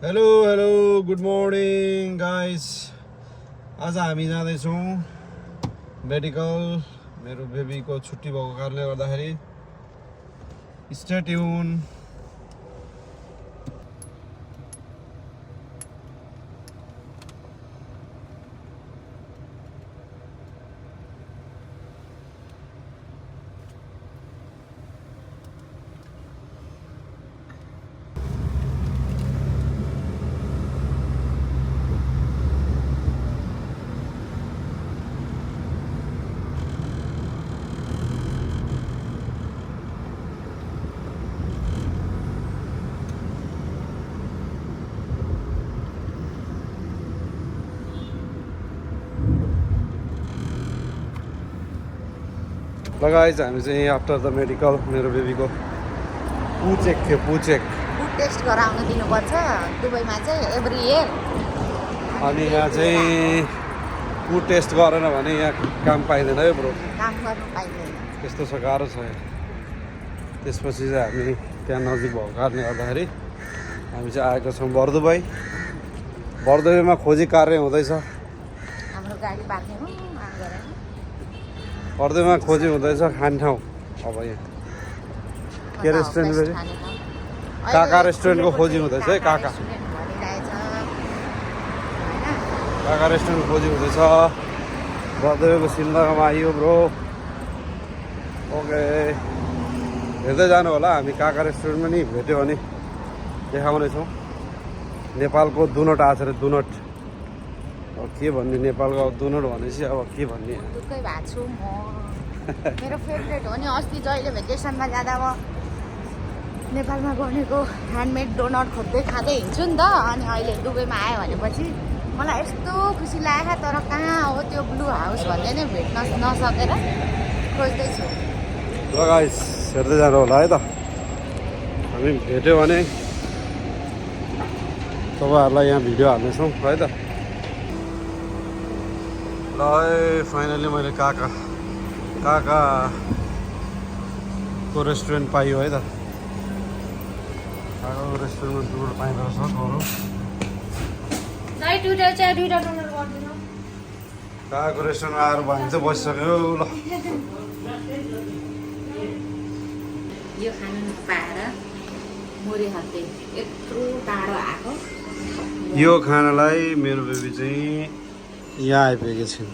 Hello hello good morning guys. आज हामी जाँदैछौँ मेडिकल। मेरो बेबीको छुट्टी भएको कारणले गर्दाखेरि स्टे ट्युन। लगाइज हामी चाहिँ आफ्टर द मेडिकल मेरो बेबीको पुचेक थियो। पुचेक फुड टेस्ट गराउन दिनुपर्छ दुबईमा चाहिँ एभ्री इयर। अनि यहाँ चाहिँ पुड टेस्ट गरेन भने यहाँ काम पाइँदैन है ब्रो। काम गर्नु पाइँदैन, त्यस्तो छ, गाह्रो छ यहाँ। त्यसपछि चाहिँ हामी त्यहाँ नजिक भएको कारणले गर्दाखेरि हामी चाहिँ आएका छौँ बर्दुबाई। बर्दुबाईमा खोजी कार्य हुँदैछ। हाम्रो गाडी पार्किङ गरेर बर्दुबाईमा खोजी हुँदैछ खाने ठाउँ। अब यहाँ के रेस्टुरेन्ट फेरि काका रेस्टुरेन्टको खोजी हुँदैछ है। काका काका रेस्टुरेन्ट खोजी हुँदैछ। बर्दुबाईको सिन्दामा आइयो ब्रो। ओके, हेर्दै जानु होला। हामी काका रेस्टुरेन्टमा नि भेट्यो भने देखाउनेछौँ। नेपालको दुनट आएको छ अरे, दुनट। अब के भन्ने नेपालको अब दुनट भनेपछि अब के भन्ने। ढुक्कै भएको छु म। मेरो फेभरेट हो नि। अस्ति जहिले भेकेसनमा जाँदा म नेपालमा बनेको ह्यान्डमेड डोनट खोज्दै खाँदै हिँड्छु नि त। अनि अहिले दुबईमा आयो भनेपछि मलाई यस्तो खुसी लाग्यो। तर कहाँ हो त्यो ब्लू हाउस भन्ने नै भेट्न नसकेर खोज्दैछु। ल गाइस, हेर्दै जानु होला है त। हामी भेट्यो भने तपाईँहरूलाई यहाँ भिडियो हाल्नेछौँ है त। ल फाइनली मैले काकाको रेस्टुरेन्ट पाइयो है त। काकाको रेस्टुरेन्टमा दुध पाइँदो रहेछ अरू। काकाको रेस्टुरेन्टमा आएर भयो भने चाहिँ बसिसक्यो। ल यो खानु नपाएर मरिहाल्थे, यत्रो टाढो आएको। यो खानालाई मेरो बेबी चाहिँ यहाँ आइपुगेको छिन्।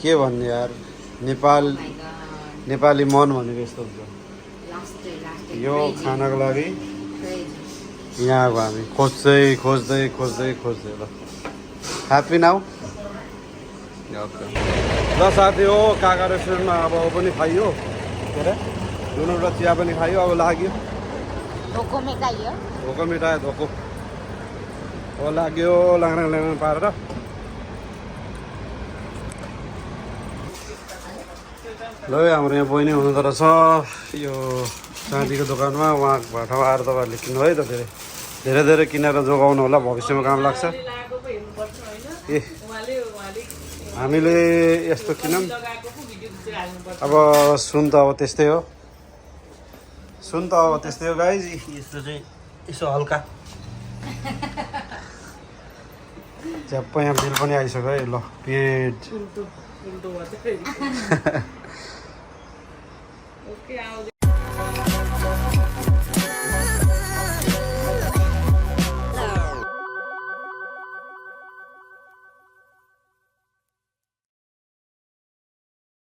के भन्ने यार, नेपाली मन भनेको यस्तो हुन्छ। यो खानाको लागि यहाँ अब हामी खोज्दै ल ह्याप्पी नाउ। ल साथी हो, काका रेस्टुरेन्टमा अब पनि खाइयो, के अरे दुनो र चिया पनि खाइयो। अब लाग्यो धोको मेटाइयो। धोको मिठायो, धोको अब लाग्यो लाङ पारेर। ल हाम्रो यहाँ बहिनी हुँदो रहेछ यो चाँदीको दोकानमा। उहाँको ठाउँमा आएर तपाईँहरूले किन्नु है त। धेरै किनेर जोगाउनु होला, भविष्यमा काम लाग्छ। ए हामीले यस्तो किनौँ। अब सुन त अब त्यस्तै हो, गाइज। यस्तो चाहिँ यसो हल्का झ्याप्प यहाँ बिल पनि आइसक्यो है। ल पेड